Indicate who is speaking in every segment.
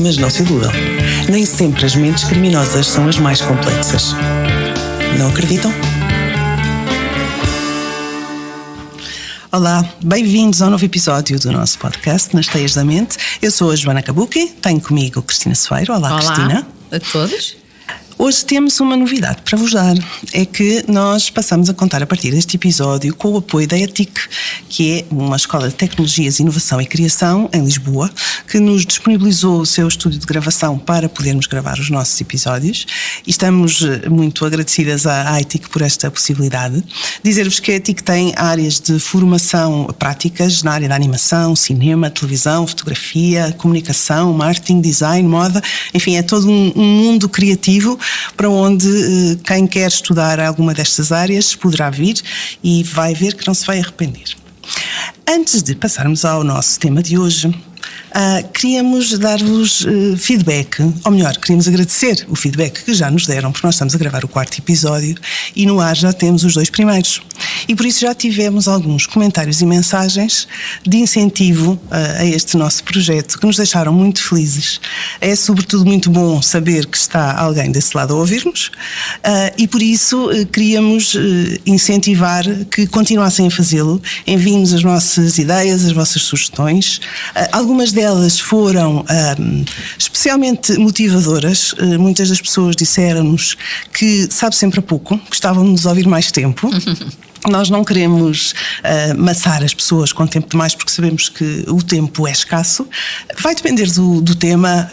Speaker 1: Mas não se iludam, nem sempre as mentes criminosas são as mais complexas. Não acreditam? Olá, bem-vindos ao novo episódio do nosso podcast Nas Teias da Mente. Eu sou a Joana Kabuki, tenho comigo Cristina Soeiro. Olá, Cristina.
Speaker 2: A todos.
Speaker 1: Hoje temos uma novidade para vos dar, é que nós passamos a contar a partir deste episódio com o apoio da ETIC, que é uma escola de tecnologias, inovação e criação em Lisboa, que nos disponibilizou o seu estúdio de gravação para podermos gravar os nossos episódios, e estamos muito agradecidas à ETIC por esta possibilidade. Dizer-vos que a ETIC tem áreas de formação práticas na área da animação, cinema, televisão, fotografia, comunicação, marketing, design, moda, enfim, é todo um mundo criativo para onde quem quer estudar alguma destas áreas poderá vir e vai ver que não se vai arrepender. Antes de passarmos ao nosso tema de hoje, queríamos dar-vos feedback, ou melhor, queríamos agradecer o feedback que já nos deram, porque nós estamos a gravar o 4º episódio e no ar já temos os 2 primeiros. E por isso já tivemos alguns comentários e mensagens de incentivo a este nosso projeto, que nos deixaram muito felizes. É sobretudo muito bom saber que está alguém desse lado a ouvir-nos, e por isso queríamos incentivar que continuassem a fazê-lo. Enviem-nos as vossas ideias, as vossas sugestões. Algumas delas foram especialmente motivadoras. Muitas das pessoas disseram-nos que sabe sempre a pouco, gostavam de nos ouvir mais tempo. Nós não queremos maçar as pessoas com tempo demais, porque sabemos que o tempo é escasso. Vai depender do tema,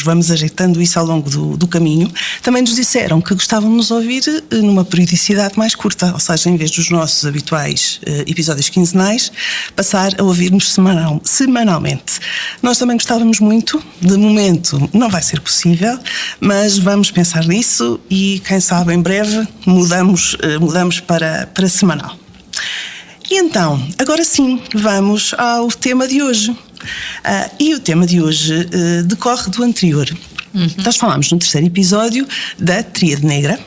Speaker 1: vamos ajeitando isso ao longo do caminho. Também nos disseram que gostavam de nos ouvir numa periodicidade mais curta, ou seja, em vez dos nossos habituais episódios quinzenais, passar a ouvir-nos semanalmente. Nós também gostávamos muito, de momento não vai ser possível, mas vamos pensar nisso e quem sabe em breve mudamos para semanal. E então, agora sim, vamos ao tema de hoje. E o tema de hoje decorre do anterior. Nós falámos no 3º episódio da Tríade Negra.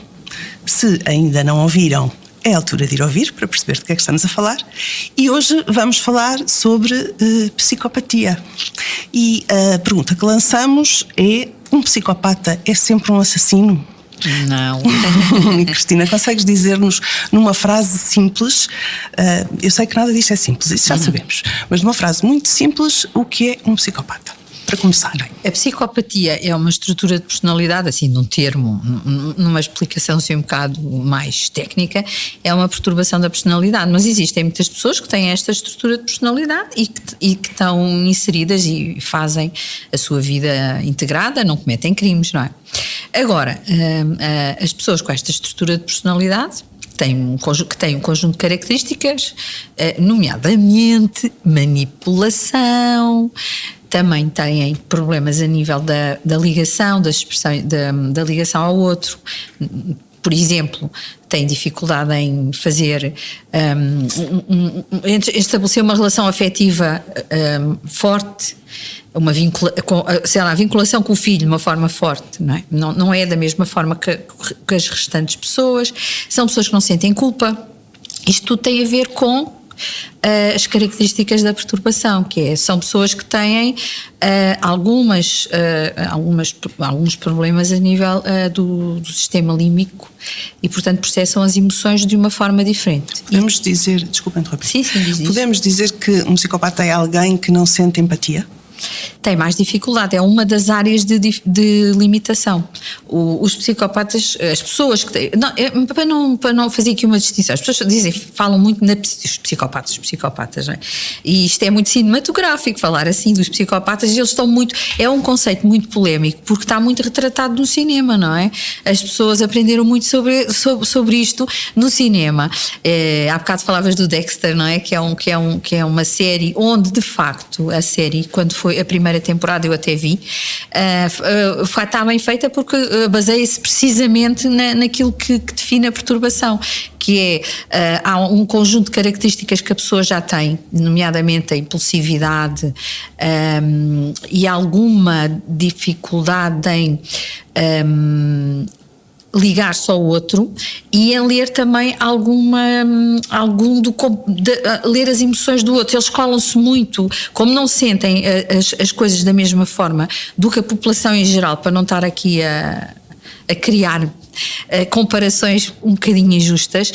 Speaker 1: Se ainda não ouviram, é a altura de ir ouvir para perceber de que é que estamos a falar. E hoje vamos falar sobre psicopatia. E a pergunta que lançamos é: um psicopata é sempre um assassino?
Speaker 2: Não.
Speaker 1: Cristina, consegues dizer-nos numa frase simples, eu sei que nada disto é simples, isso já sabemos, mas numa frase muito simples, o que é um psicopata? Para começar.
Speaker 2: A psicopatia é uma estrutura de personalidade, assim, num termo, numa explicação assim um bocado mais técnica, é uma perturbação da personalidade, mas existem muitas pessoas que têm esta estrutura de personalidade e que estão inseridas e fazem a sua vida integrada, não cometem crimes, não é? Agora, as pessoas com esta estrutura de personalidade que têm um conjunto de características, nomeadamente manipulação, também têm problemas a nível da ligação, da ligação ao outro. Por exemplo, têm dificuldade em fazer, estabelecer uma relação afetiva forte, a vinculação com o filho de uma forma forte, não é? Não é da mesma forma que as restantes pessoas. São pessoas que não sentem culpa. Isto tudo tem a ver com as características da perturbação, são pessoas que têm alguns problemas a nível do sistema límbico e, portanto, processam as emoções de uma forma diferente.
Speaker 1: Podemos dizer, desculpa interromper.
Speaker 2: Sim, diz.
Speaker 1: Podemos dizer que um psicopata é alguém que não sente empatia?
Speaker 2: Tem mais dificuldade, é uma das áreas de limitação. Os psicopatas, as pessoas que têm, para não fazer aqui uma distinção, as pessoas falam muito dos psicopatas, não é? E isto é muito cinematográfico, falar assim dos psicopatas, eles estão muito, é um conceito muito polémico, porque está muito retratado no cinema, não é? As pessoas aprenderam muito sobre isto no cinema. Há bocado falavas do Dexter, não é? Que é uma série onde, de facto, a série, quando foi a primeira temporada, eu até vi, está bem feita porque baseia-se precisamente naquilo que define a perturbação, que há um conjunto de características que a pessoa já tem, nomeadamente a impulsividade e alguma dificuldade em ligar-se ao outro e em ler também ler as emoções do outro. Eles colam-se muito, como não sentem as coisas da mesma forma do que a população em geral, para não estar aqui a criar comparações um bocadinho injustas.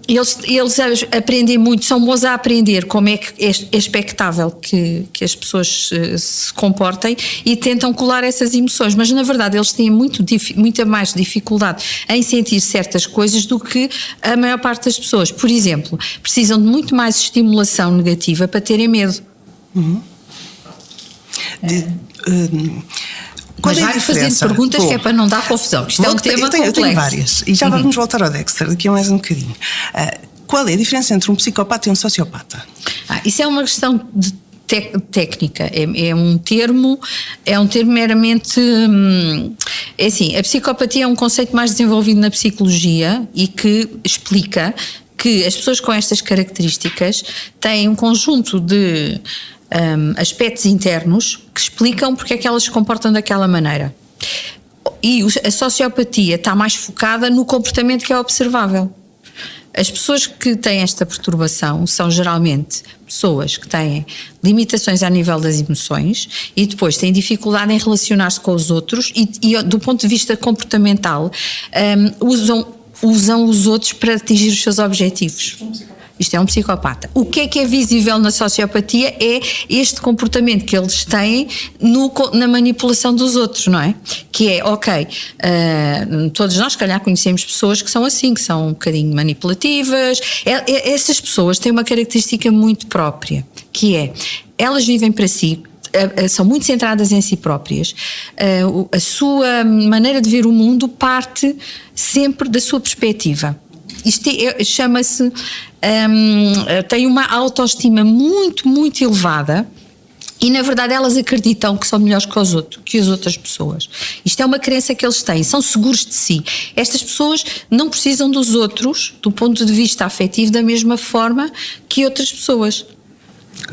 Speaker 2: Eles aprendem muito, são bons a aprender como é que é expectável que as pessoas se comportem e tentam colar essas emoções, mas na verdade eles têm muita mais dificuldade em sentir certas coisas do que a maior parte das pessoas. Por exemplo, precisam de muito mais estimulação negativa para terem medo. Mas vai fazendo perguntas que é para não dar confusão. Isto é um tema complexo.
Speaker 1: Eu tenho várias. E já vamos voltar ao Dexter daqui a mais um bocadinho. Qual é a diferença entre um psicopata e um sociopata?
Speaker 2: Isso é uma questão de técnica. É um termo meramente... É assim, a psicopatia é um conceito mais desenvolvido na psicologia e que explica que as pessoas com estas características têm um conjunto de aspectos internos que explicam porque é que elas se comportam daquela maneira. E a sociopatia está mais focada no comportamento que é observável. As pessoas que têm esta perturbação são geralmente pessoas que têm limitações a nível das emoções e depois têm dificuldade em relacionar-se com os outros e do ponto de vista comportamental usam os outros para atingir os seus objetivos. Isto é um psicopata. O que é visível na sociopatia é este comportamento que eles têm na manipulação dos outros, não é? Que é, todos nós, se calhar, conhecemos pessoas que são assim, que são um bocadinho manipulativas. Essas pessoas têm uma característica muito própria, que é, elas vivem para si, são muito centradas em si próprias, a sua maneira de ver o mundo parte sempre da sua perspectiva. Isto chama-se, tem uma autoestima muito, muito elevada e na verdade elas acreditam que são melhores que as outras pessoas. Isto é uma crença que eles têm, são seguros de si. Estas pessoas não precisam dos outros do ponto de vista afetivo da mesma forma que outras pessoas.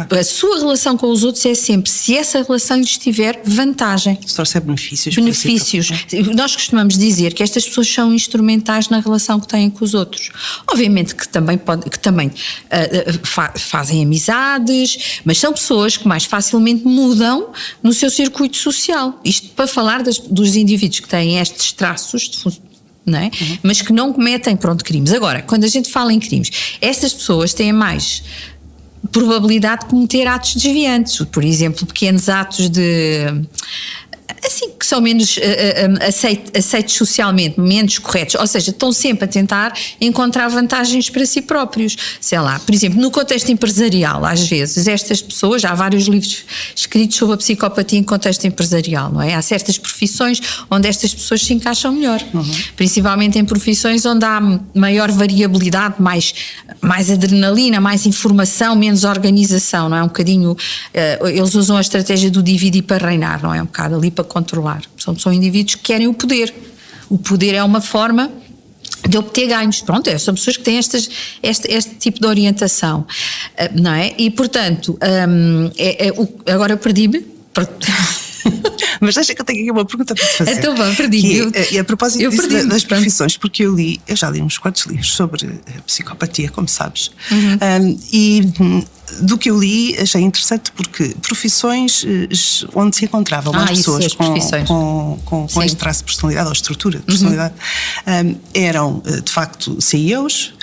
Speaker 2: A sua relação com os outros é sempre se essa relação lhes tiver vantagem.
Speaker 1: Se trouxer benefícios.
Speaker 2: Nós costumamos dizer que estas pessoas são instrumentais na relação que têm com os outros. Obviamente que também fazem amizades, mas são pessoas que mais facilmente mudam no seu circuito social. Isto para falar dos indivíduos que têm estes traços não é? Mas que não cometem crimes. Agora, quando a gente fala em crimes, estas pessoas têm mais probabilidade de cometer atos desviantes, por exemplo, pequenos atos que são menos aceitos socialmente, menos corretos, ou seja, estão sempre a tentar encontrar vantagens para si próprios. Sei lá, por exemplo, no contexto empresarial, às vezes, estas pessoas, há vários livros escritos sobre a psicopatia em contexto empresarial, não é? Há certas profissões onde estas pessoas se encaixam melhor, principalmente em profissões onde há maior variabilidade, mais adrenalina, mais informação, menos organização, não é? Um bocadinho, eles usam a estratégia do dividir para reinar, não é? Um bocado ali para controlar. São indivíduos que querem o poder. O poder é uma forma de obter ganhos. Pronto, são pessoas que têm este tipo de orientação, não é? E, portanto, agora perdi-me.
Speaker 1: Mas deixa que eu tenho aqui uma pergunta para te fazer.
Speaker 2: Então vá, perdi.
Speaker 1: A propósito das profissões, porque eu já li uns quantos livros sobre a psicopatia, como sabes, e do que eu li achei interessante porque profissões onde se encontravam mais pessoas com este traço de personalidade ou estrutura de personalidade eram de facto CEOs,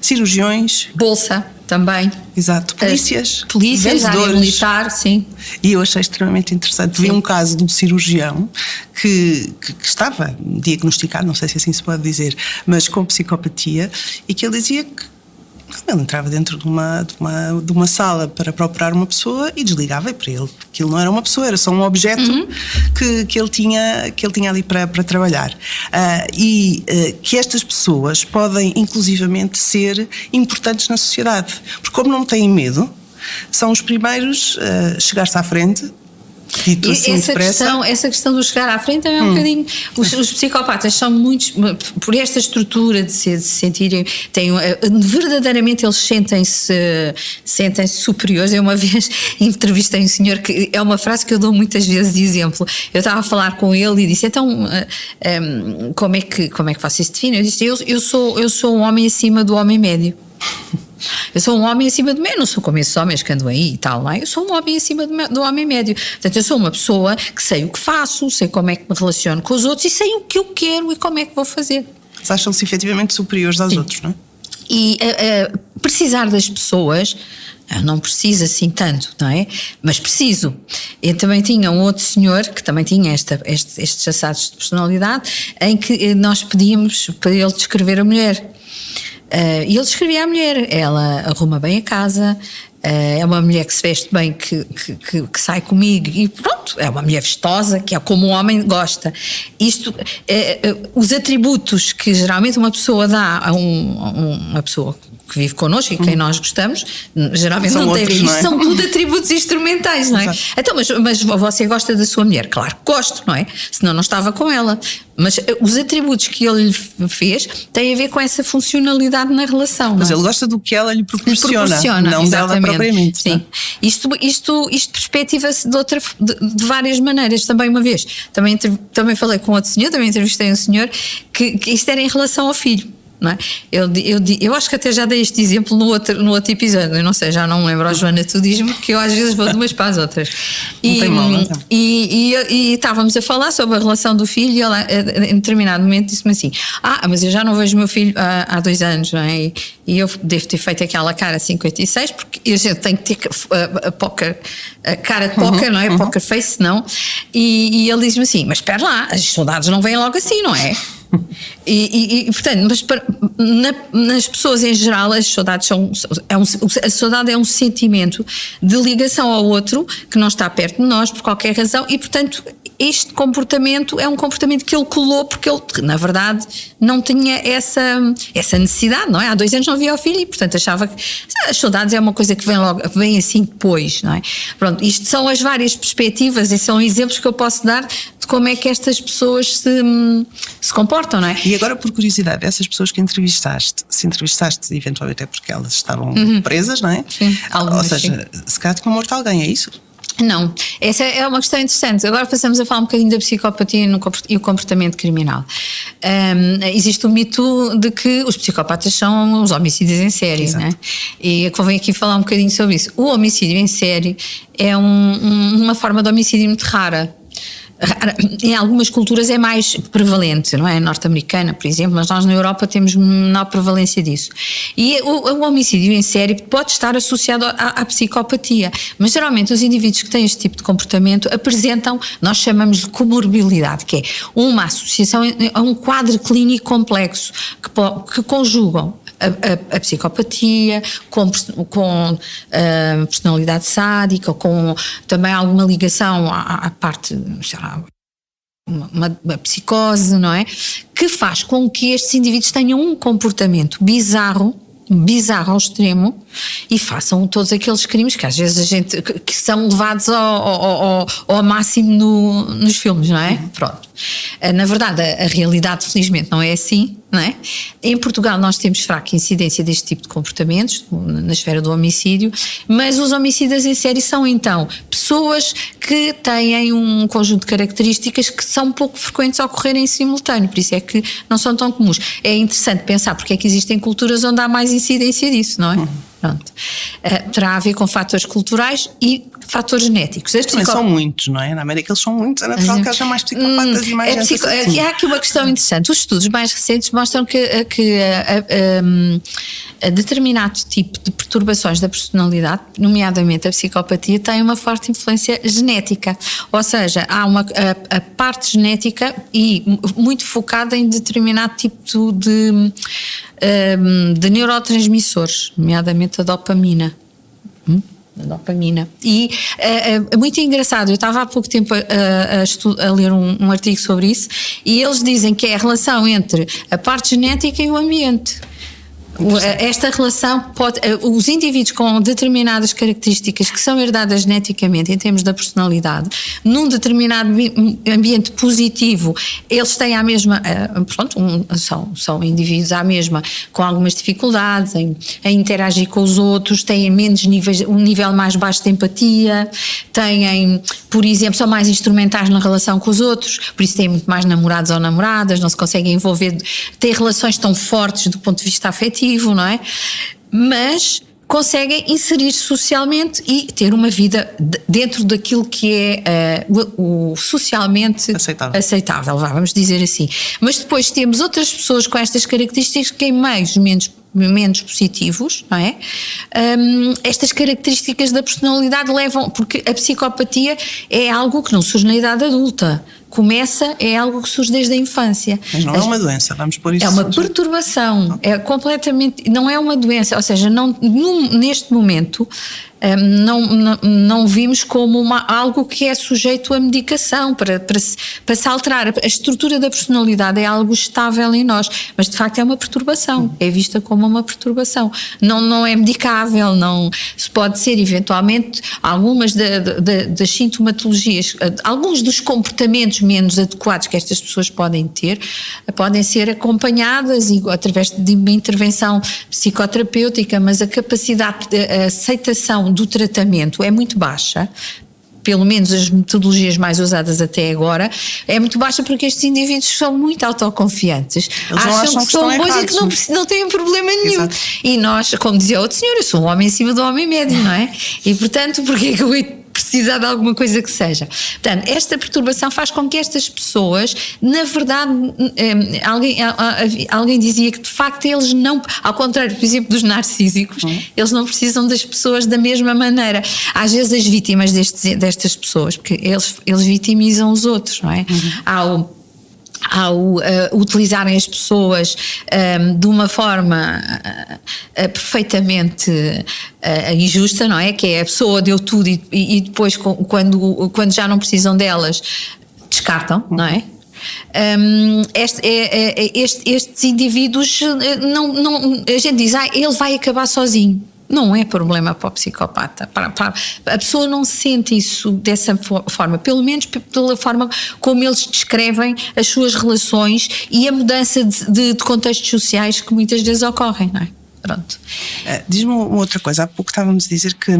Speaker 1: cirurgiões,
Speaker 2: bolsa também.
Speaker 1: Exato, polícias,
Speaker 2: área militar, sim.
Speaker 1: E eu achei extremamente interessante. Vi um caso de um cirurgião que estava diagnosticado, não sei se assim se pode dizer, mas com psicopatia, e que ele dizia que ele entrava dentro de uma sala para operar uma pessoa e desligava, e para ele aquilo não era uma pessoa, era só um objeto que ele tinha ali para trabalhar. Que estas pessoas podem inclusivamente ser importantes na sociedade, porque como não têm medo, são os primeiros a chegar-se à frente Dito assim depressa.
Speaker 2: Essa questão do chegar à frente também é um bocadinho. Os psicopatas são muitos, por esta estrutura de se sentirem, verdadeiramente eles sentem-se superiores. Eu uma vez entrevistei um senhor que é uma frase que eu dou muitas vezes de exemplo. Eu estava a falar com ele e disse: então, como é que você se define? Eu disse: eu sou um homem acima do homem médio. Eu sou um homem acima do médio, não sou como esses homens que andam aí e tal, não é? Eu sou um homem acima do homem médio. Portanto, eu sou uma pessoa que sei o que faço, sei como é que me relaciono com os outros e sei o que eu quero e como é que vou fazer.
Speaker 1: Mas acham-se efetivamente superiores aos outros, não é?
Speaker 2: E precisar das pessoas, não preciso assim tanto, não é? Mas preciso. Eu também tinha um outro senhor que também tinha estes assados de personalidade, em que nós pedíamos para ele descrever a mulher. E ele descrevia a mulher: ela arruma bem a casa, é uma mulher que se veste bem, que sai comigo e pronto, é uma mulher vistosa, que é como um homem gosta. Isto, os atributos que geralmente uma pessoa dá a uma pessoa que vive connosco e quem nós gostamos, geralmente
Speaker 1: são
Speaker 2: não tem a ver.
Speaker 1: outros, não é?
Speaker 2: Isto são tudo atributos instrumentais, não é?
Speaker 1: Exato.
Speaker 2: Então, mas você gosta da sua mulher? Claro que gosto, não é? Senão não estava com ela. Mas os atributos que ele lhe fez têm a ver com essa funcionalidade na relação.
Speaker 1: Mas
Speaker 2: não é?
Speaker 1: ele gosta do que ela lhe proporciona não dela propriamente.
Speaker 2: Sim. Isto perspectiva-se de várias maneiras. Também uma vez, também falei com outro senhor, também entrevistei um senhor que isto era em relação ao filho. Não é? Eu acho que até já dei este exemplo no outro episódio, eu não sei, já não me lembro. Joana, tu diz-me que eu às vezes vou de umas para as outras.
Speaker 1: Não tem mal, não tem.
Speaker 2: E estávamos a falar sobre a relação do filho e ela, em determinado momento, disse-me assim: mas eu já não vejo o meu filho há 2 anos, não é? E eu devo ter feito aquela cara 56, porque a gente tem que ter a cara de póquer, não é? Poker face, não. E ele diz-me assim: mas espera lá, as saudades não vêm logo assim, não é? Portanto, mas nas pessoas em geral, as saudades a saudade é um sentimento de ligação ao outro que não está perto de nós por qualquer razão e, portanto, este comportamento é um comportamento que ele colou porque ele, na verdade, não tinha essa necessidade, não é? Há 2 anos não via o filho e, portanto, achava que as saudades é uma coisa que vem assim depois, não é? Pronto, isto são as várias perspectivas e são exemplos que eu posso dar de como é que estas pessoas se comportam, não é?
Speaker 1: E agora, por curiosidade, essas pessoas que entrevistaste, se entrevistaste eventualmente é porque elas estavam presas, não é?
Speaker 2: Sim, algumas,
Speaker 1: ou seja, se calhar tinham morto alguém, é isso?
Speaker 2: Não, essa é uma questão interessante. Agora passamos a falar um bocadinho da psicopatia e o comportamento criminal. Existe o mito de que os psicopatas são os homicídios em série, não é? E convém aqui falar um bocadinho sobre isso. O homicídio em série é uma forma de homicídio muito rara. Em algumas culturas é mais prevalente, não é? Norte-americana, por exemplo, mas nós na Europa temos menor prevalência disso. E o homicídio em série pode estar associado à psicopatia, mas geralmente os indivíduos que têm este tipo de comportamento apresentam, nós chamamos de comorbilidade, que é uma associação a um quadro clínico complexo que conjugam a psicopatia, com personalidade sádica, com também alguma ligação à parte, sei lá, uma psicose, não é? Que faz com que estes indivíduos tenham um comportamento bizarro ao extremo e façam todos aqueles crimes que às vezes que são levados ao máximo nos filmes, não é? Pronto. Na verdade, a realidade felizmente não é assim, não é? Em Portugal nós temos fraca incidência deste tipo de comportamentos na esfera do homicídio, mas os homicidas em série são então pessoas que têm um conjunto de características que são pouco frequentes a ocorrerem em simultâneo, por isso é que não são tão comuns. É interessante pensar porque é que existem culturas onde há mais incidência disso, não é? Pronto. Terá a ver com fatores culturais e fatores genéticos.
Speaker 1: Também são muitos, não é? Na América eles são muitos, é natural que haja mais psicopatas e mais
Speaker 2: há aqui uma questão interessante. Os estudos mais recentes mostram que determinado tipo de perturbações da personalidade, nomeadamente a psicopatia, tem uma forte influência genética. Ou seja, há a parte genética e muito focada em determinado tipo de neurotransmissores, nomeadamente a dopamina. E é muito engraçado, eu estava há pouco tempo a ler um artigo sobre isso e eles dizem que é a relação entre a parte genética e o ambiente. Esta relação os indivíduos com determinadas características que são herdadas geneticamente em termos da personalidade, num determinado ambiente positivo, eles têm a mesma, são indivíduos à mesma, com algumas dificuldades em interagir com os outros, têm menos níveis, um nível mais baixo de empatia, têm, por exemplo, são mais instrumentais na relação com os outros, por isso têm muito mais namorados ou namoradas, não se conseguem envolver, têm relações tão fortes do ponto de vista afetivo, não é? Mas conseguem inserir-se socialmente e ter uma vida dentro daquilo que é o socialmente aceitável, vamos dizer assim. Mas depois temos outras pessoas com estas características que em meios menos positivos, não é? Estas características da personalidade levam, porque a psicopatia é algo que não surge na idade adulta. É algo que surge desde a infância.
Speaker 1: Mas não é uma doença, vamos pôr isso.
Speaker 2: É uma perturbação, é completamente, não é uma doença, ou seja, neste momento não vimos como algo que é sujeito a medicação para se alterar. A estrutura da personalidade é algo estável em nós, mas de facto é uma perturbação, é vista como uma perturbação. Não é medicável, não se pode ser eventualmente algumas das sintomatologias, alguns dos comportamentos menos adequados que estas pessoas podem ter, podem ser acompanhadas através de uma intervenção psicoterapêutica, mas a capacidade de aceitação do tratamento é muito baixa, pelo menos as metodologias mais usadas até agora, é muito baixa porque estes indivíduos são muito autoconfiantes. Acham que são coisas que não têm problema nenhum. Exato. E nós, como dizia outro senhor, eu sou um homem em cima do homem médio, não é? E portanto, porque é que eu hei precisar de alguma coisa que seja? Portanto, esta perturbação faz com que estas pessoas, na verdade, alguém dizia que de facto eles não, ao contrário, por exemplo, dos narcísicos, eles não precisam das pessoas da mesma maneira. Às vezes as vítimas destas pessoas, porque eles vitimizam os outros, não é? Ao utilizarem as pessoas de uma forma perfeitamente injusta, não é? Que é a pessoa deu tudo e depois quando já não precisam delas descartam, não é? Estes indivíduos a gente diz, ele vai acabar sozinho. Não é problema para o psicopata. A pessoa não sente isso dessa forma, pelo menos pela forma como eles descrevem as suas relações e a mudança de contextos sociais que muitas vezes ocorrem, não é? Pronto.
Speaker 1: Diz-me uma outra coisa. Há pouco estávamos a dizer que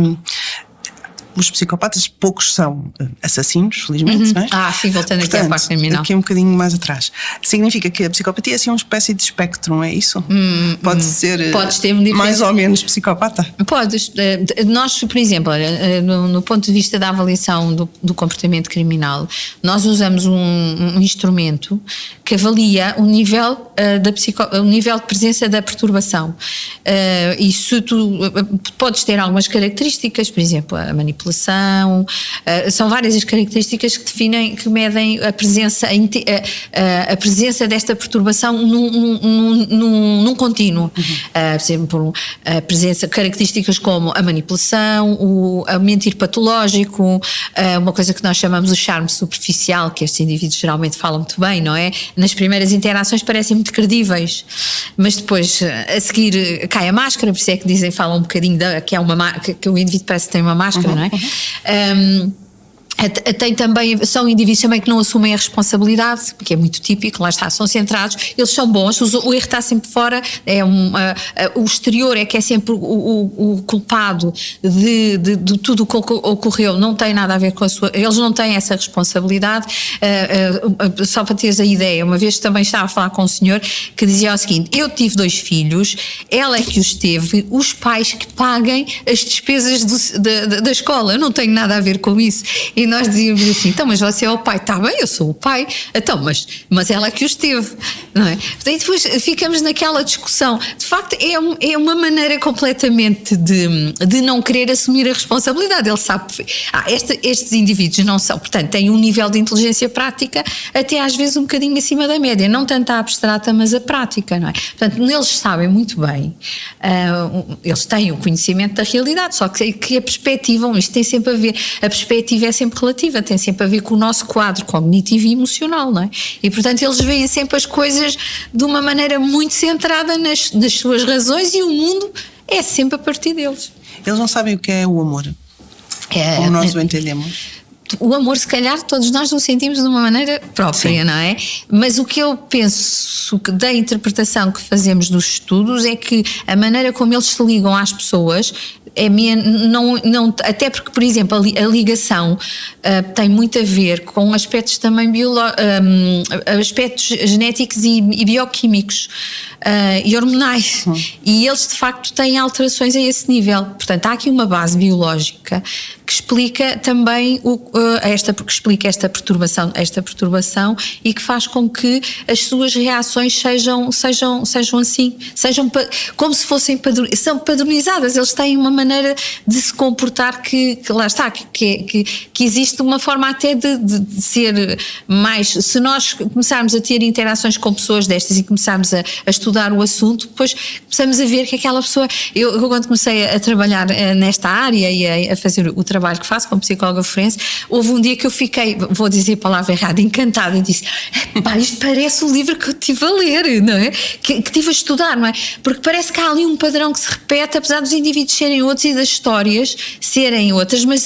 Speaker 1: os psicopatas, poucos são assassinos, felizmente, não é?
Speaker 2: Sim, voltando. Portanto, aqui à parte criminal.
Speaker 1: Aqui um bocadinho mais atrás. Significa que a psicopatia é assim uma espécie de espectro, não é isso? Pode ser mais ou menos psicopata?
Speaker 2: Podes. Nós, por exemplo, no ponto de vista da avaliação do comportamento criminal, nós usamos um instrumento que avalia o nível o nível de presença da perturbação. Isso tu podes ter algumas características, por exemplo, a manipulação, são várias as características que medem a presença desta perturbação num contínuo. Por exemplo, características como a manipulação, o mentir patológico, uma coisa que nós chamamos o charme superficial, que estes indivíduos geralmente falam muito bem, não é? Nas primeiras interações parecem muito credíveis, mas depois a seguir cai a máscara, por isso é que falam um bocadinho que o indivíduo parece que tem uma máscara, não é? São indivíduos também que não assumem a responsabilidade, porque é muito típico, lá está, são centrados, eles são bons, o erro está sempre fora, o exterior é que é sempre o culpado de tudo o que ocorreu, não tem nada a ver com eles não têm essa responsabilidade. Só para teres a ideia, uma vez também estava a falar com um senhor que dizia o seguinte: eu tive 2 filhos, ela é que os teve, os pais que paguem as despesas da escola, eu não tenho nada a ver com isso. E nós dizíamos assim, então, mas você é o pai, está bem, eu sou o pai, então, mas ela que os teve, não é? E depois ficamos naquela discussão. De facto, é uma maneira completamente de não querer assumir a responsabilidade. Ele sabe, estes indivíduos não são, portanto, têm um nível de inteligência prática até às vezes um bocadinho acima da média, não tanto a abstrata, mas a prática, não é? Portanto, eles sabem muito bem, eles têm o conhecimento da realidade, só que a perspectiva, isto tem sempre a ver, a perspectiva é sempre sempre relativa, tem sempre a ver com o nosso quadro cognitivo e emocional, não é? E portanto eles veem sempre as coisas de uma maneira muito centrada nas suas razões, e o mundo é sempre a partir deles.
Speaker 1: Eles não sabem o que é o amor, como nós o entendemos.
Speaker 2: O amor, se calhar, todos nós o sentimos de uma maneira própria, sim, não é? Mas o que eu penso da interpretação que fazemos dos estudos é que a maneira como eles se ligam às pessoas não, até porque, por exemplo, a ligação tem muito a ver com aspectos também aspectos genéticos e bioquímicos e hormonais, e eles de facto têm alterações a esse nível. Portanto, há aqui uma base biológica que explica também que explica esta perturbação e que faz com que as suas reações sejam assim, como se fossem são padronizadas. Eles têm uma maneira de se comportar que lá está, que existe uma forma até de ser mais. Se nós começarmos a ter interações com pessoas destas e começarmos a estudar o assunto, depois começamos a ver que aquela pessoa. Eu quando comecei a trabalhar nesta área e a fazer o trabalho que faço como psicóloga forense, houve um dia que eu fiquei, vou dizer a palavra errada, encantada, e disse: pá, isto parece o livro que eu estive a ler, não é? Que estive a estudar, não é? Porque parece que há ali um padrão que se repete, apesar dos indivíduos serem outros e das histórias serem outras, mas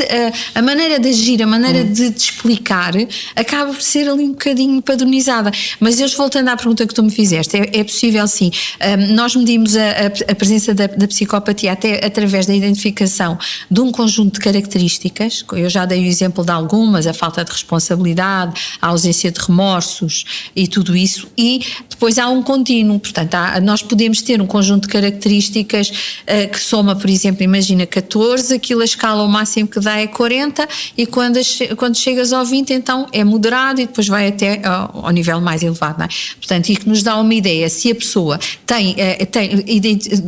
Speaker 2: a maneira de agir, a maneira de explicar acaba por ser ali um bocadinho padronizada. Mas eu, voltando à pergunta que tu me fizeste, é possível sim. Nós medimos a presença da psicopatia até através da identificação de um conjunto de características. Eu já dei o exemplo de algumas: a falta de responsabilidade, a ausência de remorsos e tudo isso, e depois há um contínuo. Portanto, nós podemos ter um conjunto de características que soma, por exemplo, imagina 14, aquilo a escala o máximo que dá é 40, e quando chegas ao 20 então é moderado e depois vai até ao nível mais elevado, não é? Portanto, e que nos dá uma ideia se a pessoa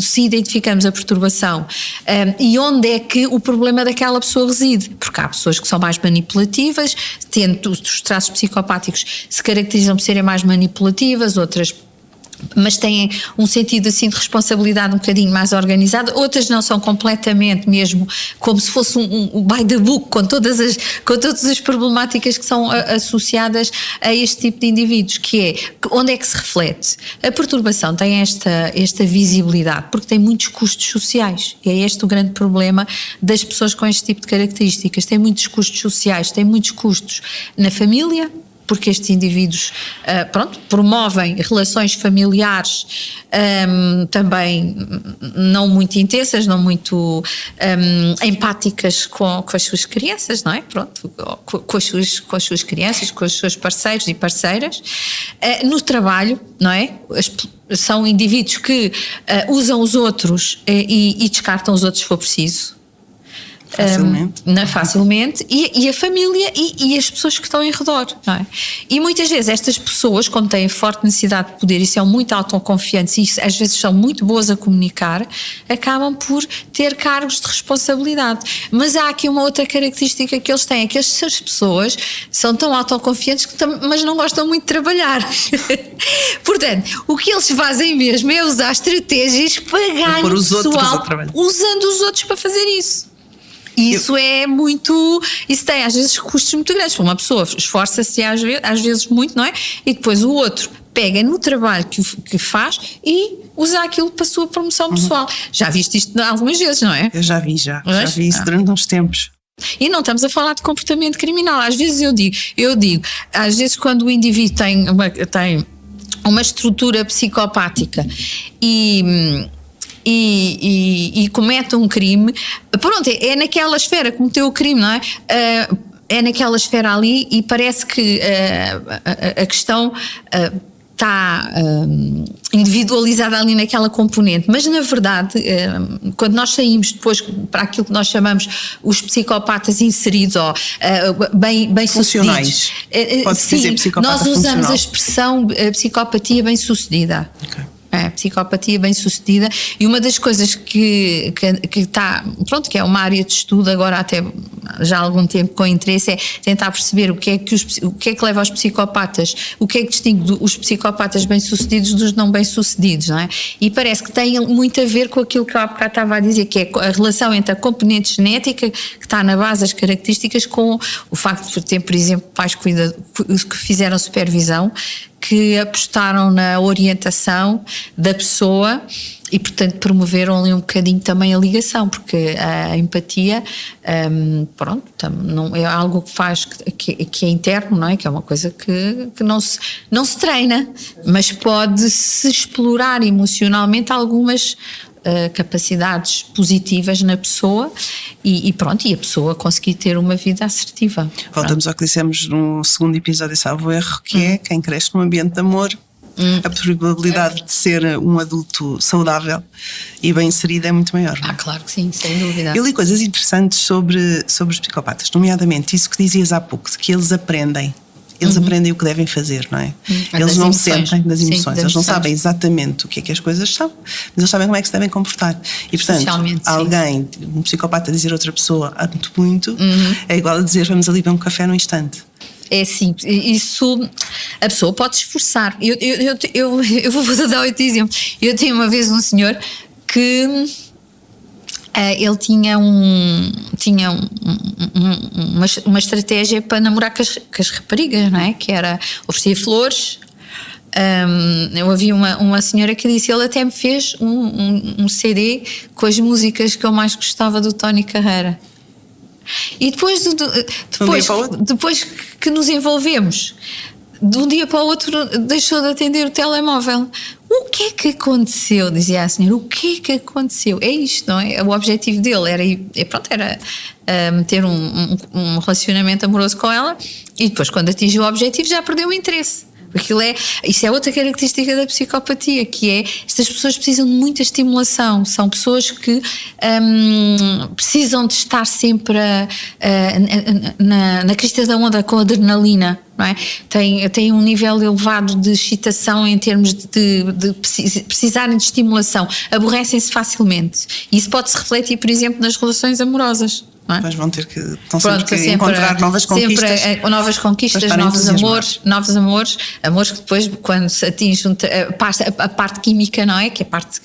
Speaker 2: se identificamos a perturbação e onde é que o problema daquela pessoa reside, porque há pessoas que são mais manipulativas, tendo os traços psicopáticos se caracterizam por serem mais manipulativas, outras mas têm um sentido assim de responsabilidade um bocadinho mais organizado, outras não, são completamente mesmo como se fosse um by the book, com todas as problemáticas que são associadas a este tipo de indivíduos, que é, onde é que se reflete? A perturbação tem esta visibilidade porque tem muitos custos sociais, e é este o grande problema das pessoas com este tipo de características. Tem muitos custos sociais, tem muitos custos na família, porque estes indivíduos, promovem relações familiares também não muito intensas, não muito empáticas com as suas crianças, não é? Pronto, com as suas crianças, com os seus parceiros e parceiras. No trabalho, não é? São indivíduos que usam os outros e descartam os outros se for preciso. Facilmente, e a família e as pessoas que estão em redor, não é? E muitas vezes estas pessoas, quando têm forte necessidade de poder e são muito autoconfiantes e às vezes são muito boas a comunicar, acabam por ter cargos de responsabilidade. Mas há aqui uma outra característica que eles têm, é que estas pessoas são tão autoconfiantes mas não gostam muito de trabalhar. Portanto, o que eles fazem mesmo é usar estratégias para ganhar pessoal, usando os outros para fazer isso. Isso isso tem às vezes custos muito grandes, porque uma pessoa esforça-se às vezes muito, não é? E depois o outro pega no trabalho que faz e usa aquilo para a sua promoção pessoal. Já viste isto algumas vezes, não é?
Speaker 1: Eu já vi isso durante uns tempos.
Speaker 2: E não estamos a falar de comportamento criminal. Às vezes eu digo, às vezes quando o indivíduo tem uma estrutura psicopática e comete um crime, pronto, é naquela esfera, cometeu o crime, não é? É naquela esfera ali, e parece que a questão está individualizada ali naquela componente, mas na verdade quando nós saímos depois para aquilo que nós chamamos os psicopatas inseridos ou bem sucedidos,
Speaker 1: Pode-se dizer psicopata
Speaker 2: nós usamos
Speaker 1: funcional.
Speaker 2: a expressão psicopatia bem sucedida.
Speaker 1: Okay.
Speaker 2: A psicopatia bem-sucedida, e uma das coisas que está, pronto, que é uma área de estudo agora até já há algum tempo com interesse, é tentar perceber o que é que leva os psicopatas, o que é que distingue os psicopatas bem-sucedidos dos não bem-sucedidos, não é? E parece que tem muito a ver com aquilo que eu há bocado estava a dizer, que é a relação entre a componente genética, que está na base das características, com o facto de ter, por exemplo, pais que fizeram supervisão, que apostaram na orientação da pessoa e, portanto, promoveram ali um bocadinho também a ligação, porque a empatia, pronto, não, é algo que faz, que é interno, não é? Que é uma coisa que não se treina, mas pode-se explorar emocionalmente algumas capacidades positivas na pessoa e pronto, e a pessoa conseguir ter uma vida assertiva.
Speaker 1: Voltamos ao que dissemos no segundo episódio, salvo erro, que é quem cresce num ambiente de amor, a probabilidade de ser um adulto saudável e bem inserido é muito maior.
Speaker 2: Claro que sim, sem dúvida.
Speaker 1: Eu li coisas interessantes sobre os psicopatas, nomeadamente isso que dizias há pouco, de que eles aprendem. Eles aprendem o que devem fazer, não é? Eles não sentem das emoções. Eles não sabem exatamente o que as coisas são, mas eles sabem como é que se devem comportar. E, portanto, alguém, um psicopata dizer a outra pessoa muito, é igual a dizer vamos ali beber um café num instante.
Speaker 2: É sim, isso a pessoa pode se esforçar. Eu vou dar outro exemplo. Eu tenho uma vez um senhor que ele tinha uma estratégia para namorar com as raparigas, não é? Que era oferecer flores. Eu havia uma senhora que disse, ele até me fez um CD com as músicas que eu mais gostava do Tony Carreira. E depois que nos envolvemos, de um dia para o outro deixou de atender o telemóvel. O que é que aconteceu? Dizia a senhora, o que é que aconteceu? É isto, não é? O objetivo dele era ter um relacionamento amoroso com ela, e depois, quando atingiu o objetivo, já perdeu o interesse. Isso é outra característica da psicopatia, que é, estas pessoas precisam de muita estimulação, são pessoas que precisam de estar sempre na crista da onda com adrenalina, não é? Tem um nível elevado de excitação em termos de precisarem de estimulação, aborrecem-se facilmente, e isso pode-se refletir, por exemplo, nas relações amorosas.
Speaker 1: Mas vão ter que, sempre encontrar novas conquistas.
Speaker 2: Novas conquistas, novos amores que depois, quando se atinge a parte química, não é? Que é a parte.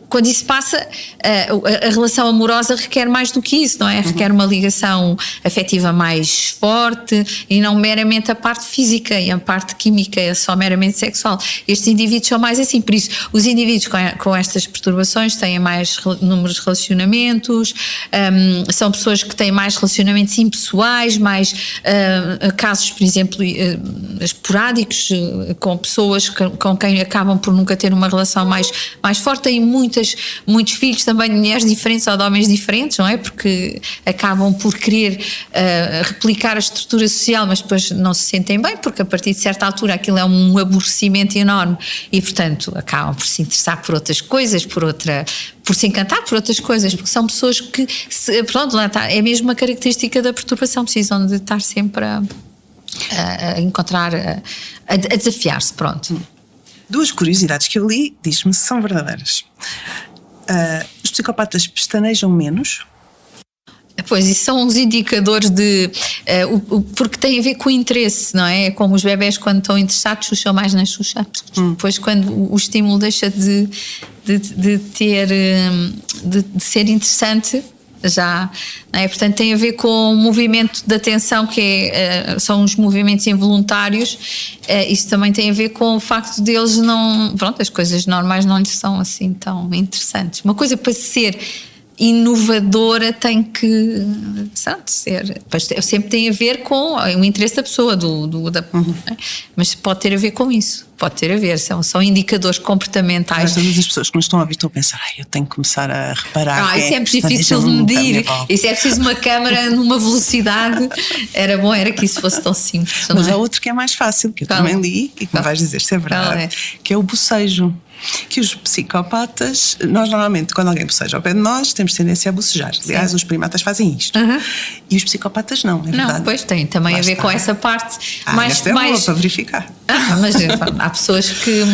Speaker 2: Quando isso passa, a relação amorosa requer mais do que isso, não é? Requer uma ligação afetiva mais forte e não meramente a parte física e a parte química, é só meramente sexual. Estes indivíduos são mais assim, por isso os indivíduos com estas perturbações têm mais números de relacionamentos, são pessoas que têm mais relacionamentos impessoais, mais casos, por exemplo, esporádicos, com pessoas com quem acabam por nunca ter uma relação mais forte, têm muitos filhos também de mulheres diferentes ou de homens diferentes, não é? Porque acabam por querer replicar a estrutura social, mas depois não se sentem bem, porque a partir de certa altura aquilo é um aborrecimento enorme e, portanto, acabam por se interessar por outras coisas, por se encantar por outras coisas, porque são pessoas que, pronto, lá está, é mesmo uma característica da perturbação, precisam de estar sempre a encontrar, a desafiar-se, pronto.
Speaker 1: Duas curiosidades que eu li, diz-me se são verdadeiras. Os psicopatas pestanejam menos?
Speaker 2: Pois, isso são os indicadores porque tem a ver com o interesse, não é? É como os bebés, quando estão interessados, chucham mais na Xuxa. Depois, quando o estímulo deixa de ser interessante, já, não é? Portanto, tem a ver com o movimento de atenção, que são os movimentos involuntários. Isso também tem a ver com o facto deles as coisas normais não lhes são assim tão interessantes. Uma coisa para ser inovadora tem que ser, sempre tem a ver com o interesse da pessoa, mas pode ter a ver com isso, pode ter a ver, são indicadores comportamentais.
Speaker 1: Todas as pessoas que nos estão a ouvir estão a pensar, eu tenho que começar a reparar.
Speaker 2: Isso é difícil de medir, isso é preciso uma câmara numa velocidade, era que isso fosse tão simples.
Speaker 1: Mas há outro que é mais fácil, que eu também li e que me vais dizer se é verdade, que é o bocejo. Que os psicopatas, nós normalmente, quando alguém boceja ao pé de nós, temos tendência a bocejar. Aliás, os primatas fazem isto. E os psicopatas não, é verdade?
Speaker 2: Não, pois tem também a ver com essa parte.
Speaker 1: Esta é boa para verificar.
Speaker 2: Mas há pessoas que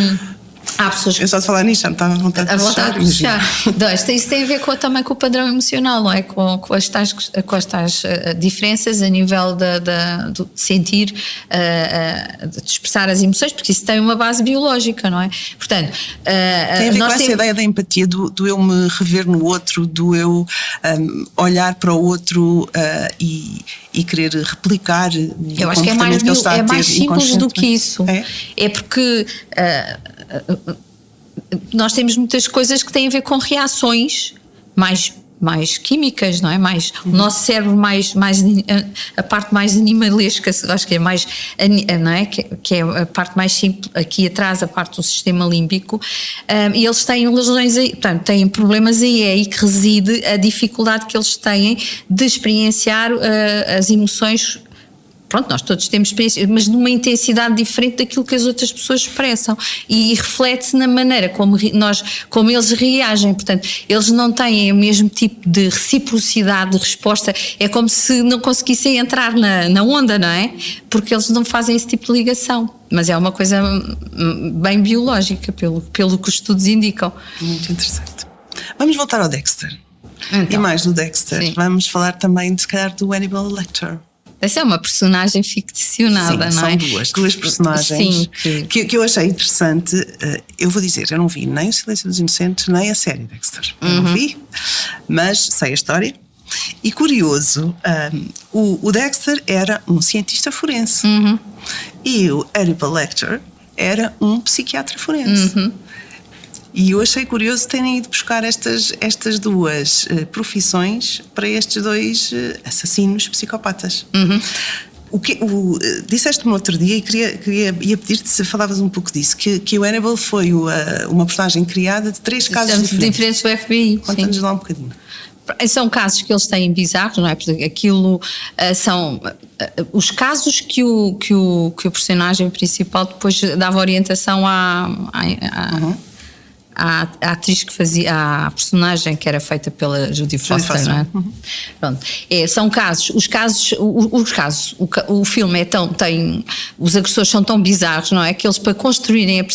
Speaker 2: Há pessoas
Speaker 1: Eu só de falar nisto já me estava à vontade
Speaker 2: a
Speaker 1: de
Speaker 2: vontade de
Speaker 1: fechar.
Speaker 2: fechar. Dois, isso tem a ver também com o padrão emocional, não é? Com as tais diferenças a nível de sentir, de expressar as emoções, porque isso tem uma base biológica, não é? Portanto,
Speaker 1: tem a ver com essa ideia da empatia, do eu me rever no outro, do eu olhar para o outro e querer replicar.
Speaker 2: Eu acho que é mais simples do que isso. É porque nós temos muitas coisas que têm a ver com reações mais químicas, não é? O nosso cérebro a parte mais animalesca, acho que é mais, não é? Que é a parte mais simples, aqui atrás, a parte do sistema límbico, e eles têm lesões aí, portanto, têm problemas aí, é aí que reside a dificuldade que eles têm de experienciar as emoções. Pronto, nós todos temos experiência, mas numa intensidade diferente daquilo que as outras pessoas expressam, e reflete-se na maneira como eles reagem. Portanto, eles não têm o mesmo tipo de reciprocidade de resposta, é como se não conseguissem entrar na onda, não é? Porque eles não fazem esse tipo de ligação, mas é uma coisa bem biológica, pelo que os estudos indicam.
Speaker 1: Muito interessante. Vamos voltar ao Dexter.
Speaker 2: Então,
Speaker 1: e mais do Dexter, sim. Vamos falar também, se calhar, do Hannibal Lecter.
Speaker 2: Essa é uma personagem ficcionada,
Speaker 1: sim,
Speaker 2: não é?
Speaker 1: São duas personagens. Sim, que eu achei interessante. Eu vou dizer, eu não vi nem O Silêncio dos Inocentes, nem a série Dexter. Eu não vi, mas sei a história. E curioso, o Dexter era um cientista forense. E o Hannibal Lecter era um psiquiatra forense. E eu achei curioso terem ido buscar estas duas profissões para estes dois assassinos psicopatas. Disseste-me outro dia e ia pedir-te se falavas um pouco disso, que o Hannibal foi uma personagem criada de 3 casos diferentes
Speaker 2: do FBI.
Speaker 1: Conta-nos lá um bocadinho.
Speaker 2: São casos que eles têm bizarros, não é? Porque aquilo são os casos que o personagem principal depois dava orientação a atriz que fazia a personagem, que era feita pela Judy Foster, não é? Pronto. São casos, o filme os agressores são tão bizarros, não é? Que eles, para construírem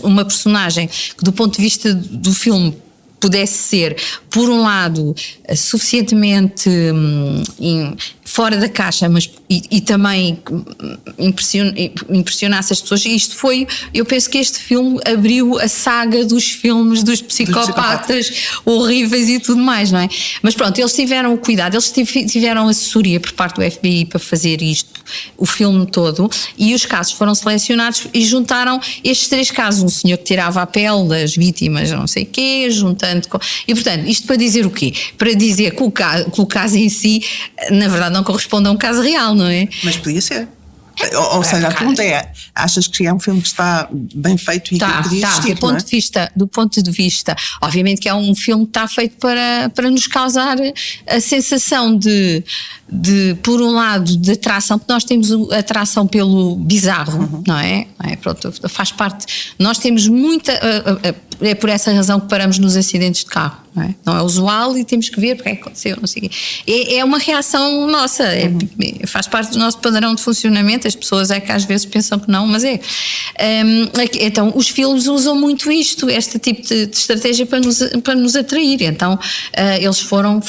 Speaker 2: uma personagem que, do ponto de vista do filme, pudesse ser, por um lado, suficientemente fora da caixa, mas e também impressionasse as pessoas. Eu penso que este filme abriu a saga dos filmes dos psicopatas horríveis e tudo mais, não é? Mas pronto, eles tiveram o cuidado, eles tiveram assessoria por parte do FBI para fazer isto, o filme todo, e os casos foram selecionados e juntaram estes 3 casos, um senhor que tirava a pele das vítimas, não sei o quê, juntando e portanto, isto para dizer o quê? Para dizer que o caso em si, na verdade, não corresponde a um caso real, não é?
Speaker 1: Mas podia ser. Ou seja, a pergunta é: achas que é um filme que está bem feito e que podia existir?
Speaker 2: Do ponto de vista, obviamente que é um filme que está feito para nos causar a sensação de por um lado, de atração, porque nós temos a atração pelo bizarro, não é? Pronto, faz parte. Nós temos muita. É por essa razão que paramos nos acidentes de carro, não é? Não é usual e temos que ver porque é que aconteceu, não sei o quê. É uma reação nossa, faz parte do nosso padrão de funcionamento. As pessoas é que às vezes pensam que não, mas é. Então, os filmes usam muito este tipo de estratégia para nos atrair. Então, eles foram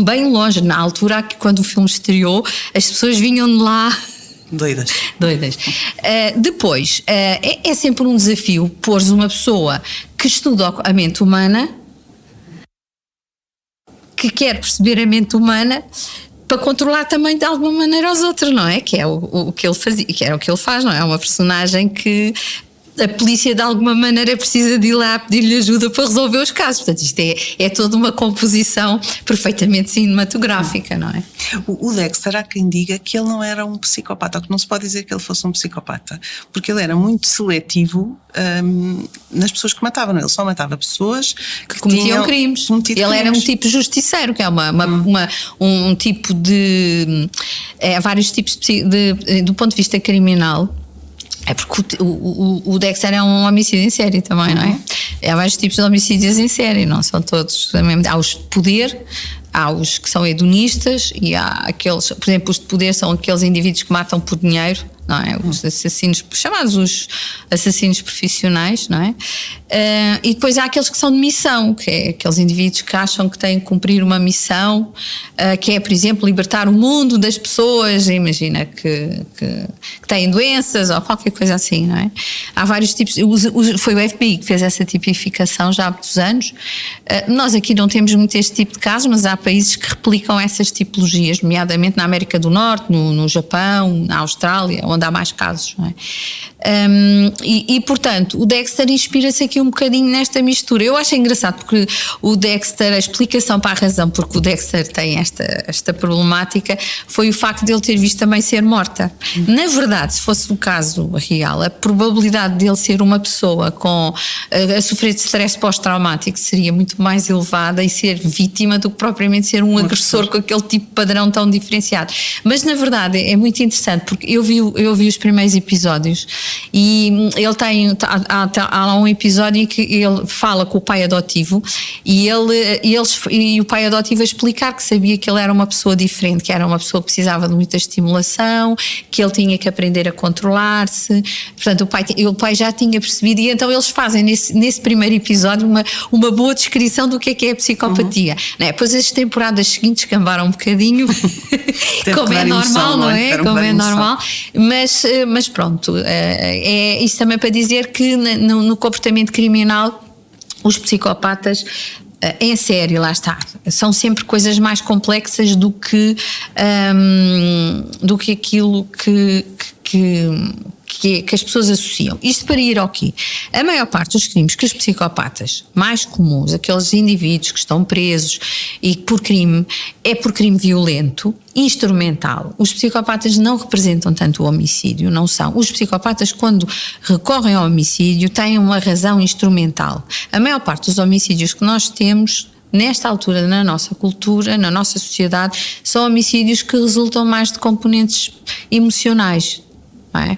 Speaker 2: bem longe. Na altura, quando o filme estreou, as pessoas vinham de lá
Speaker 1: doidas.
Speaker 2: Depois, é sempre um desafio pôr uma pessoa que estuda a mente humana, que quer perceber a mente humana, para controlar também de alguma maneira os outros, não é? Que é o que ele fazia, que era o que ele faz, não é? É uma personagem que a polícia de alguma maneira precisa de ir lá pedir-lhe ajuda para resolver os casos. Portanto, isto é toda uma composição perfeitamente cinematográfica, não é?
Speaker 1: O Dexter, há quem diga que ele não era um psicopata, ou que não se pode dizer que ele fosse um psicopata, porque ele era muito seletivo nas pessoas que matavam. Ele só matava pessoas que
Speaker 2: cometiam crimes. Ele era um tipo justiceiro, que é um tipo de... vários tipos do ponto de vista criminal. É porque o Dexter é um homicídio em série também, não é? Há vários tipos de homicídios em série, não são todos. Há os de poder, há os que são hedonistas e há aqueles, por exemplo, os de poder são aqueles indivíduos que matam por dinheiro, não é? Os assassinos, chamados os assassinos profissionais, não é? E depois há aqueles que são de missão, que é aqueles indivíduos que acham que têm que cumprir uma missão, que é, por exemplo, libertar o mundo das pessoas, imagina que têm doenças ou qualquer coisa assim, não é? Há vários tipos, foi o FBI que fez essa tipificação já há muitos anos. Nós aqui não temos muito este tipo de casos, mas há países que replicam essas tipologias, nomeadamente na América do Norte, no Japão, na Austrália, onde há mais casos, não é? Portanto, o Dexter inspira-se aqui um bocadinho nesta mistura. Eu acho engraçado porque o Dexter, a explicação para a razão porque o Dexter tem esta problemática foi o facto de ele ter visto a mãe ser morta. Na verdade, se fosse o caso real, a probabilidade de ele ser uma pessoa a sofrer de stress pós-traumático seria muito mais elevada e ser vítima do que propriamente ser um agressor com aquele tipo de padrão tão diferenciado. Mas na verdade é muito interessante porque eu vi os primeiros episódios e ele há um episódio em que ele fala com o pai adotivo e o pai adotivo a explicar que sabia que ele era uma pessoa diferente, que era uma pessoa que precisava de muita estimulação, que ele tinha que aprender a controlar-se. Portanto, o pai já tinha percebido, e então eles fazem nesse primeiro episódio uma boa descrição do que é a psicopatia. Não é? Depois as temporadas seguintes cambaram um bocadinho, como é normal, não é? Como é normal. Mas pronto, é isso também para dizer que no comportamento criminal os psicopatas em série, lá está, são sempre coisas mais complexas do que aquilo que as pessoas associam. Isto para ir ao quê? A maior parte dos crimes que os psicopatas mais comuns, aqueles indivíduos que estão presos e por crime violento, instrumental. Os psicopatas não representam tanto o homicídio, não são. Os psicopatas, quando recorrem ao homicídio, têm uma razão instrumental. A maior parte dos homicídios que nós temos nesta altura, na nossa cultura, na nossa sociedade, são homicídios que resultam mais de componentes emocionais, não é?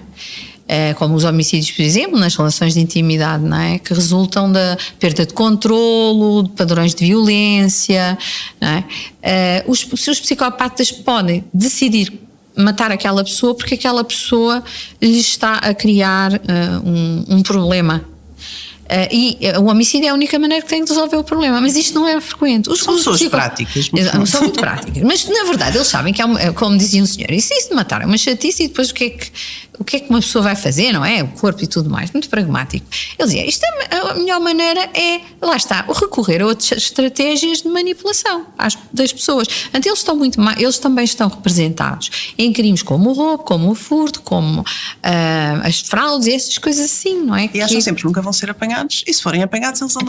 Speaker 2: Como os homicídios, por exemplo, nas relações de intimidade, não é? Que resultam da perda de controlo, de padrões de violência, não é? Os psicopatas podem decidir matar aquela pessoa porque aquela pessoa lhe está a criar um problema. E o homicídio é a única maneira que tem de resolver o problema, mas isto não é frequente.
Speaker 1: São pessoas práticas.
Speaker 2: São muito práticas, mas na verdade eles sabem que como dizia um senhor, isso de matar é uma chatice e depois o que é que uma pessoa vai fazer, não é? O corpo e tudo mais, muito pragmático. Ele dizia, a melhor maneira lá está, recorrer a outras estratégias de manipulação das pessoas. Portanto, eles também estão representados em crimes como o roubo, como o furto, como as fraudes, essas coisas assim, não é?
Speaker 1: E acham sempre que nunca vão ser apanhados, e se forem apanhados eles vão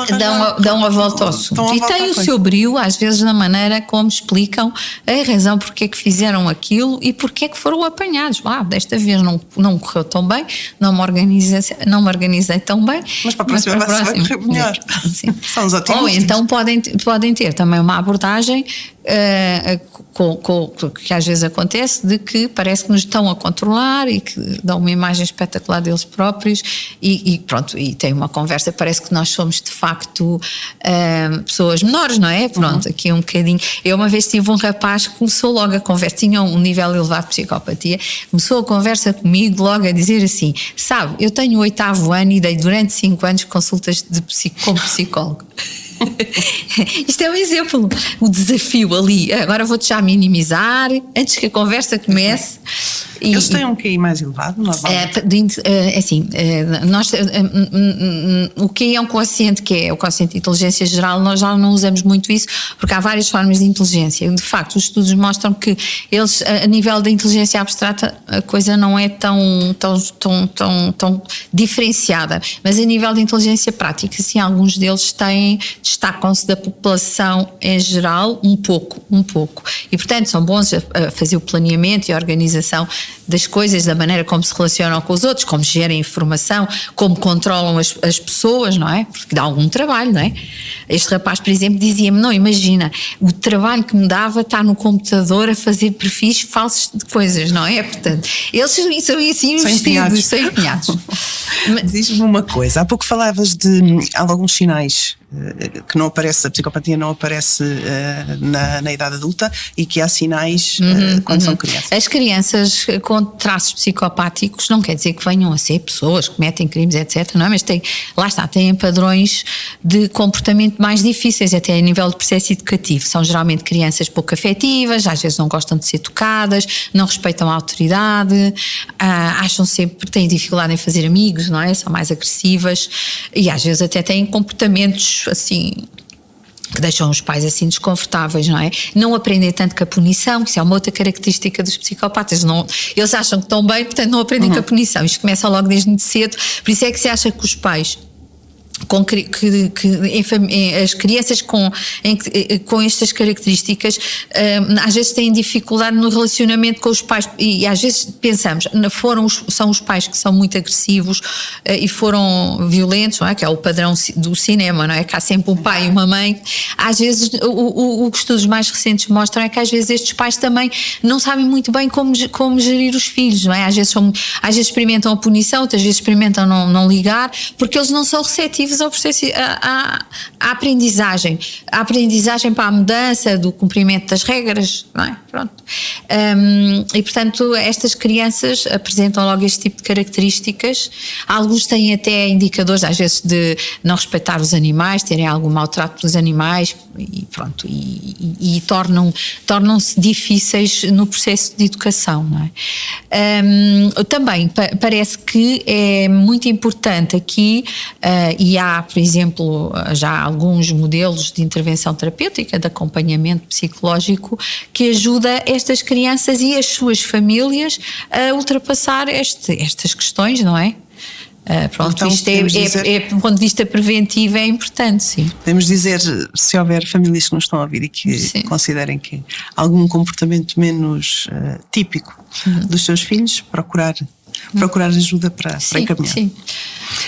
Speaker 2: dão a volta ao assunto. E tem o seu brio, às vezes, na maneira como explicam a razão porque é que fizeram aquilo e porque é que foram apanhados. Desta vez não correu tão bem, não me organizei tão bem.
Speaker 1: Mas para a próxima vai correr melhor. São os otimistas.
Speaker 2: Ou então podem ter também uma abordagem que às vezes acontece, de que parece que nos estão a controlar e que dão uma imagem espetacular deles próprios e pronto, e tem uma conversa, parece que nós somos de facto pessoas menores, não é? Pronto, aqui um bocadinho. Eu uma vez tive um rapaz que começou logo a conversa, tinha um nível elevado de psicopatia, começou a conversa comigo logo a dizer assim, sabe, eu tenho o 8º ano e dei durante 5 anos consultas como psicólogo. Isto é um exemplo, o desafio ali. Agora vou-te já minimizar antes que a conversa comece.
Speaker 1: Eles têm um QI mais elevado, normalmente?
Speaker 2: O QI é um quociente, que é o quociente de inteligência geral. Nós já não usamos muito isso porque há várias formas de inteligência. De facto, os estudos mostram que eles, a nível da inteligência abstrata, a coisa não é tão diferenciada, mas a nível de inteligência prática, sim, alguns deles destacam-se da população em geral um pouco, e portanto são bons a fazer o planeamento e a organização das coisas, da maneira como se relacionam com os outros, como gerem informação, como controlam as pessoas, não é? Porque dá algum trabalho, não é? Este rapaz, por exemplo, dizia-me, não, imagina, o trabalho que me dava estar no computador a fazer perfis falsos de coisas, não é? Portanto, eles são assim investidos, são empenhados.
Speaker 1: Diz-me uma coisa, há pouco falavas de alguns sinais que não aparece, a psicopatia não aparece na idade adulta e que há sinais quando são crianças.
Speaker 2: As crianças com com traços psicopáticos não quer dizer que venham a ser pessoas que cometem crimes, etc. Não é? Mas têm padrões de comportamento mais difíceis, até a nível de processo educativo. São geralmente crianças pouco afetivas, às vezes não gostam de ser tocadas, não respeitam a autoridade, acham sempre que têm dificuldade em fazer amigos, não é? São mais agressivas e às vezes até têm comportamentos assim que deixam os pais assim desconfortáveis, não é? Não aprendem tanto com a punição, que isso é uma outra característica dos psicopatas. Eles acham que estão bem, portanto não aprendem com a punição. Isto começa logo desde muito cedo, por isso é que se acha que os pais as crianças com estas características às vezes têm dificuldade no relacionamento com os pais e às vezes pensamos, são os pais que são muito agressivos e foram violentos, não é? Que é o padrão do cinema, não é? Que há sempre um pai e uma mãe. Às vezes o que estudos mais recentes mostram é que às vezes estes pais também não sabem muito bem como gerir os filhos, não é? Às vezes experimentam a punição, outras vezes experimentam não ligar, porque eles não são receptivos ao processo, à aprendizagem. A aprendizagem para a mudança, do cumprimento das regras, não é? Pronto. E portanto estas crianças apresentam logo este tipo de características. Alguns têm até indicadores às vezes de não respeitar os animais, terem algum maltrato pelos animais e pronto, e tornam-se difíceis no processo de educação, não é? Também parece que é muito importante aqui, e há, por exemplo, já alguns modelos de intervenção terapêutica, de acompanhamento psicológico, que ajuda estas crianças e as suas famílias a ultrapassar estas questões, não é? Pronto, então, isto do ponto de vista preventivo é importante, sim.
Speaker 1: Podemos dizer, se houver famílias que nos estão a ouvir e que considerem que algum comportamento menos típico dos seus filhos, procurar ajuda para encaminhar. Sim.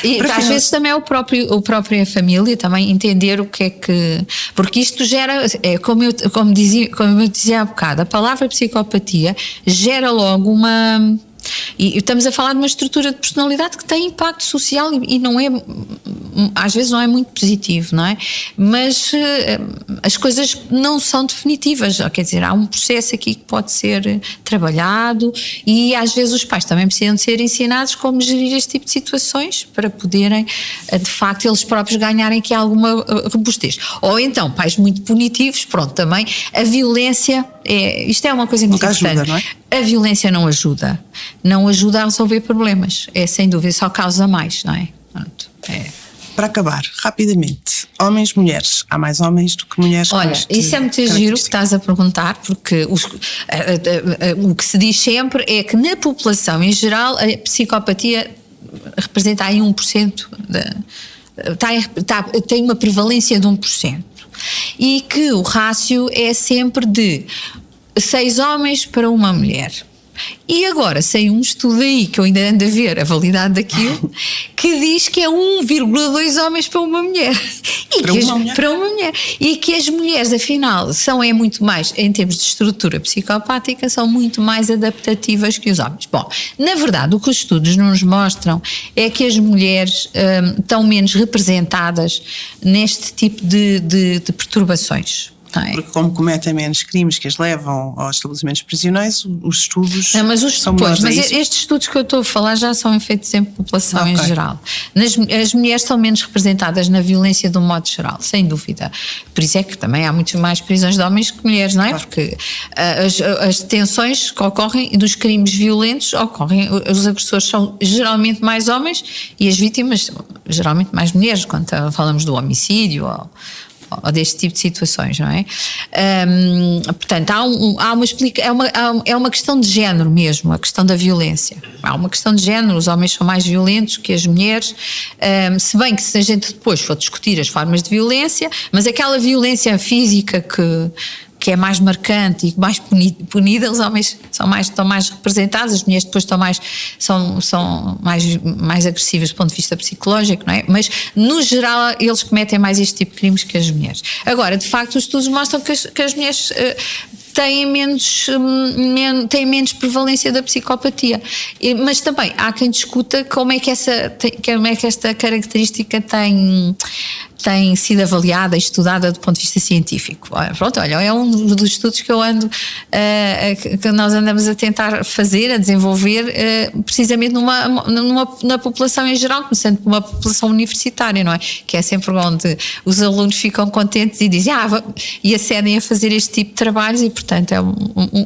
Speaker 2: E às vezes também é a própria família também entender o que é que... Porque isto gera, como eu dizia há bocado, a palavra psicopatia gera logo uma... E estamos a falar de uma estrutura de personalidade que tem impacto social e não é, às vezes não é muito positivo, não é? Mas as coisas não são definitivas, quer dizer, há um processo aqui que pode ser trabalhado e às vezes os pais também precisam de ser ensinados como gerir este tipo de situações para poderem, de facto, eles próprios ganharem aqui alguma robustez. Ou então, pais muito punitivos, pronto, também a violência, isto é uma coisa muito importante.
Speaker 1: Ajuda, não é?
Speaker 2: A violência não ajuda a resolver problemas, sem dúvida, só causa mais, não é? Pronto,
Speaker 1: Para acabar, rapidamente, homens, mulheres, há mais homens do que mulheres?
Speaker 2: Olha, isso é muito giro que estás a perguntar, porque o que se diz sempre é que na população em geral a psicopatia representa aí 1%, tem uma prevalência de 1%, e que o rácio é sempre de 6 homens para uma mulher. E agora saiu um estudo aí, que eu ainda ando a ver a validade daquilo, que diz que é 1,2 homens para uma mulher. Para uma mulher. E que as mulheres, afinal, é muito mais, em termos de estrutura psicopática, são muito mais adaptativas que os homens. Bom, na verdade, o que os estudos nos mostram é que as mulheres estão menos representadas neste tipo de perturbações.
Speaker 1: Porque como cometem menos crimes que as levam aos estabelecimentos prisionais, os estudos são
Speaker 2: melhores. Mas estes estudos que eu estou a falar já são feitos em população em geral. As mulheres estão menos representadas na violência de um modo geral, sem dúvida. Por isso é que também há muitas mais prisões de homens que mulheres, não é? Claro. Porque as detenções que ocorrem dos crimes violentos os agressores são geralmente mais homens e as vítimas geralmente mais mulheres, quando falamos do homicídio ou deste tipo de situações, não é? Portanto, é uma questão de género mesmo, a questão da violência. Há uma questão de género, os homens são mais violentos que as mulheres, se bem que se a gente depois for discutir as formas de violência, mas aquela violência física que é mais marcante e mais punida, os homens estão mais representados, as mulheres depois são mais agressivas do ponto de vista psicológico, não é? Mas, no geral, eles cometem mais este tipo de crimes que as mulheres. Agora, de facto, os estudos mostram que as mulheres têm menos prevalência da psicopatia. Mas também há quem discuta como é que esta característica tem sido avaliada e estudada do ponto de vista científico. Pronto, olha, é um dos estudos que eu ando, que nós andamos a tentar fazer, a desenvolver, precisamente na população em geral, começando por uma população universitária, não é? Que é sempre onde os alunos ficam contentes e dizem, e acedem a fazer este tipo de trabalhos e, portanto,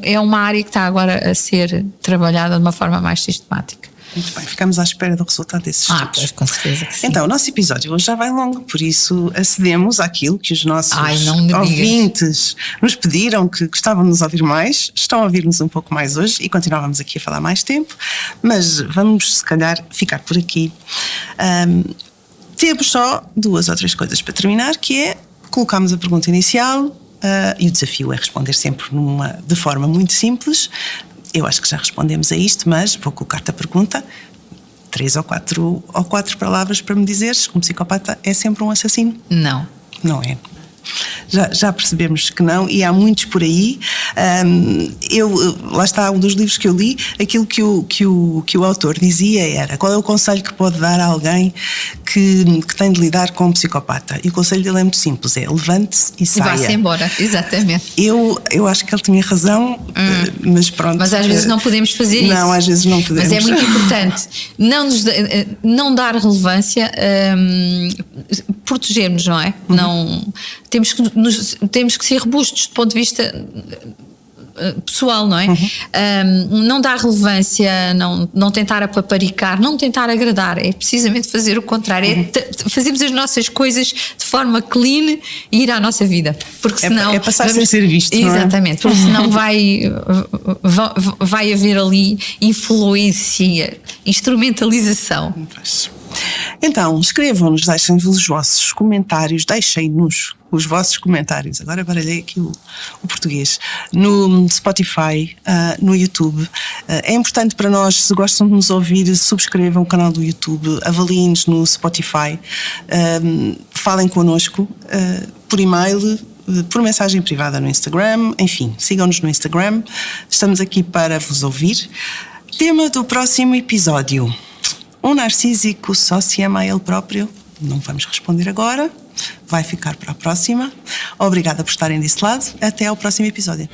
Speaker 2: é uma área que está agora a ser trabalhada de uma forma mais sistemática.
Speaker 1: Muito bem, ficamos à espera do resultado desses estudos.
Speaker 2: Pois, com certeza que sim.
Speaker 1: Então, o nosso episódio hoje já vai longo, por isso acedemos àquilo que os nossos
Speaker 2: não
Speaker 1: ouvintes nos pediram, que gostavam de nos ouvir mais, estão a ouvir-nos um pouco mais hoje e continuávamos aqui a falar mais tempo, mas vamos se calhar ficar por aqui. Temos só 2 ou 3 coisas para terminar, que é, colocamos a pergunta inicial e o desafio é responder sempre de forma muito simples. Eu acho que já respondemos a isto, mas vou colocar-te a pergunta, 3 ou 4 palavras para me dizeres: um psicopata é sempre um assassino?
Speaker 2: Não.
Speaker 1: Não é. Já percebemos que não, e há muitos por aí. Lá está um dos livros que eu li, aquilo que o autor dizia era: qual é o conselho que pode dar a alguém que tem de lidar com um psicopata? E o conselho dele é muito simples, é: levante-se e saia.
Speaker 2: Vá-se embora, exatamente.
Speaker 1: Eu acho que ele tinha razão, mas pronto.
Speaker 2: Mas às vezes não podemos fazer isso.
Speaker 1: Não, às vezes não podemos.
Speaker 2: Mas é muito importante não dar relevância, protegermos, não é? Não, temos que ser robustos do ponto de vista pessoal, não é? Não dar relevância, não tentar apaparicar, não tentar agradar, é precisamente fazer o contrário, fazermos as nossas coisas de forma clean e ir à nossa vida, porque senão...
Speaker 1: É passar sem ser visto, não é?
Speaker 2: Exatamente, porque senão vai haver ali influência, instrumentalização.
Speaker 1: Então, escrevam-nos, deixem-nos os vossos comentários, deixem-nos os vossos comentários, agora baralhei aqui o português, no Spotify, no YouTube. É importante para nós, se gostam de nos ouvir, subscrevam o canal do YouTube, avaliem-nos no Spotify, falem connosco por e-mail, por mensagem privada no Instagram, enfim, sigam-nos no Instagram, estamos aqui para vos ouvir. Tema do próximo episódio: um narcísico só se ama a ele próprio? Não vamos responder agora, vai ficar para a próxima. Obrigada por estarem desse lado, até ao próximo episódio.